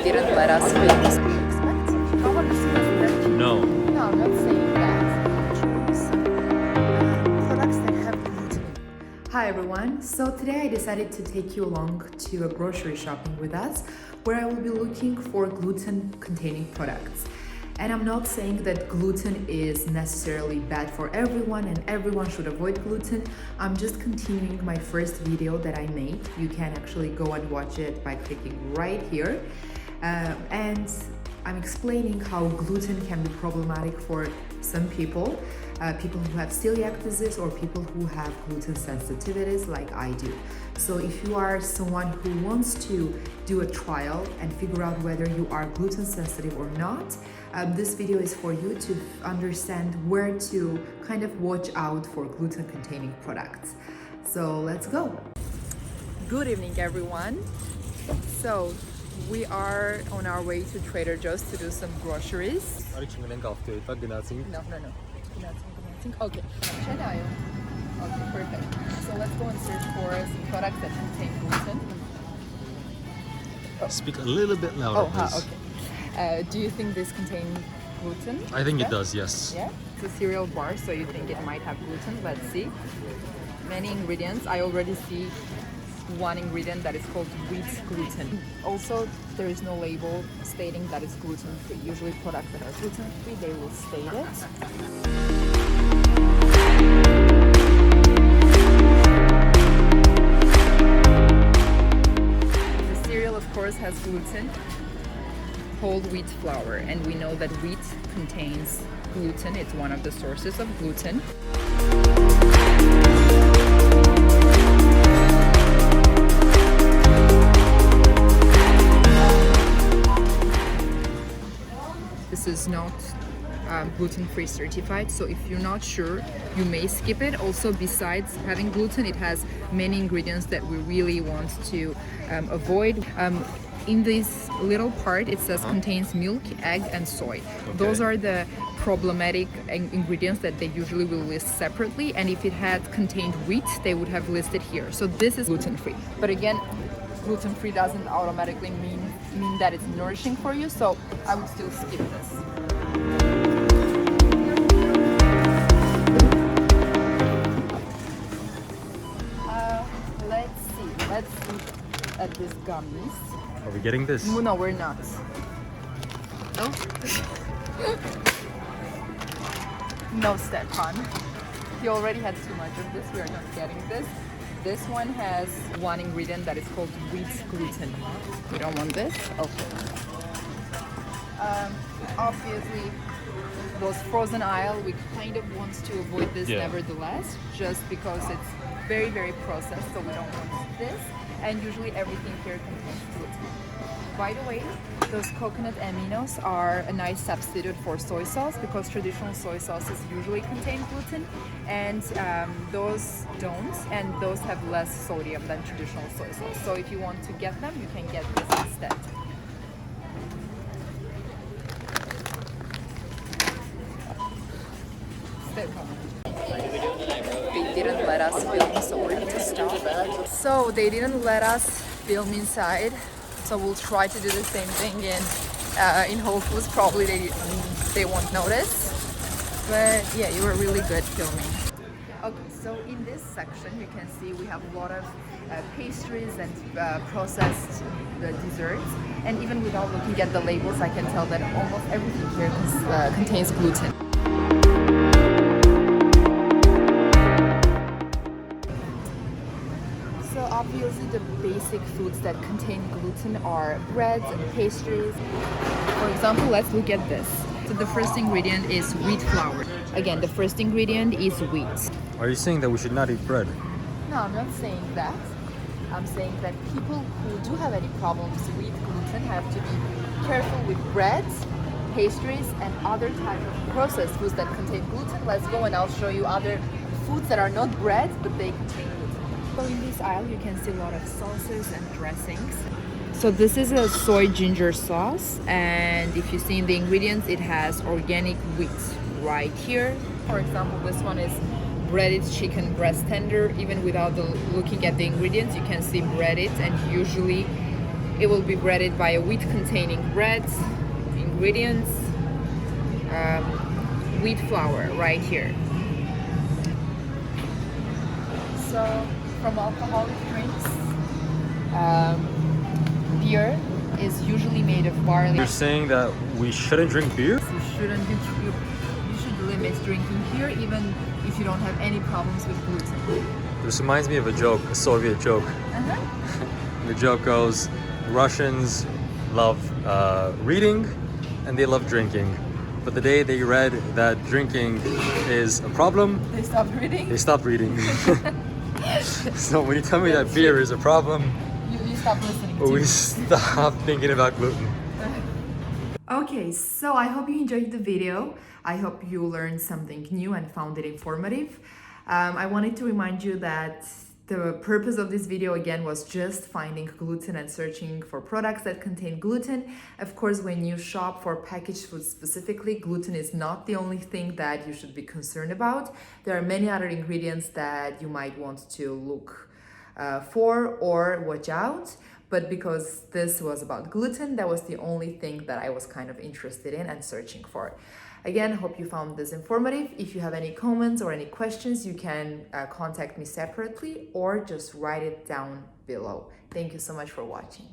They didn't let us finish. No. No, I'm not saying that. Choose products that have gluten. Hi everyone. So today I decided to take you along to a grocery shopping with us, where I will be looking for gluten-containing products. And I'm not saying that gluten is necessarily bad for everyone and everyone should avoid gluten. I'm just continuing my first video that I made. You can actually go and watch it by clicking right here. And I'm explaining how gluten can be problematic for some people, people who have celiac disease or people who have gluten sensitivities like I do. So if you are someone who wants to do a trial and figure out whether you are gluten sensitive or not, this video is for you to understand where to kind of watch out for gluten containing products. So let's go. Good evening everyone. So we are on our way to Trader Joe's to do some groceries. Are you genauting? No. Okay. Okay, perfect. So let's go and search for some products that contain gluten. Speak a little bit louder, please. Okay. Do you think this contains gluten? I think it does, yes. Yeah? It's a cereal bar, so you think it might have gluten. Let's see. Many ingredients. I already see one ingredient that is called wheat gluten. Also, there is no label stating that it's gluten-free. Usually products that are gluten-free, they will state it. The cereal, of course, has gluten, whole wheat flour, and we know that wheat contains gluten. It's one of the sources of gluten. This is not gluten-free certified, so if you're not sure, you may skip it. Also, besides having gluten, it has many ingredients that we really want to avoid. In this little part, it says contains milk, egg, and soy. Okay. Those are the problematic ingredients that they usually will list separately, and if it had contained wheat, they would have listed here. So this is gluten-free. But again, gluten-free doesn't automatically mean that it's nourishing for you, so I would still skip this. Let's see. Let's look at these gummies. Are we getting this? No, we're not. No? No, Stefan. He already had too much of this. We are not getting this. This one has one ingredient that is called wheat gluten. We don't want this? Okay. Obviously, those frozen aisle, we kind of want to avoid this nevertheless, just because it's very, very processed, so we don't want this. And usually everything here contains gluten. By the way, those coconut aminos are a nice substitute for soy sauce, because traditional soy sauces usually contain gluten, and those don't, and those have less sodium than traditional soy sauce. So if you want to get them, you can get this instead. They didn't let us film, so we're gonna stop. So they didn't let us film inside. So we'll try to do the same thing in Whole Foods. Probably they won't notice. But yeah, you were really good filming. Okay, so in this section you can see we have a lot of pastries and processed desserts. And even without looking at the labels, I can tell that almost everything here contains gluten. Obviously, the basic foods that contain gluten are breads and pastries. For example, let's look at this. So the first ingredient is wheat flour. Again, the first ingredient is wheat. Are you saying that we should not eat bread? No, I'm not saying that. I'm saying that people who do have any problems with gluten have to be careful with breads, pastries, and other types of processed foods that contain gluten. Let's go and I'll show you other foods that are not bread, but they contain gluten. So in this aisle you can see a lot of sauces and dressings. So this is a soy ginger sauce, and if you see in the ingredients, it has organic wheat right here. For example, this one is breaded chicken breast tender. Even without looking at the ingredients, you can see breaded, and usually It will be breaded by a wheat-containing bread. Ingredients: wheat flour right here. So, from alcoholic drinks, beer is usually made of barley. You're saying that we shouldn't drink beer? You shouldn't be. You should limit drinking beer, even if you don't have any problems with gluten. This reminds me of a joke, a Soviet joke. The joke goes, Russians love reading and they love drinking. But the day they read that drinking is a problem, They stopped reading. they stopped reading. So when you tell me that beer is a problem, You stop listening. we stop thinking about gluten. Okay, so I hope you enjoyed the video. I hope you learned something new and found it informative. I wanted to remind you that the purpose of this video again was just finding gluten and searching for products that contain gluten. Of course, when you shop for packaged food specifically, gluten is not the only thing that you should be concerned about. There are many other ingredients that you might want to look for or watch out. But because this was about gluten, that was the only thing that I was kind of interested in and searching for. Again, hope you found this informative. If you have any comments or any questions, you can contact me separately or just write it down below. Thank you so much for watching.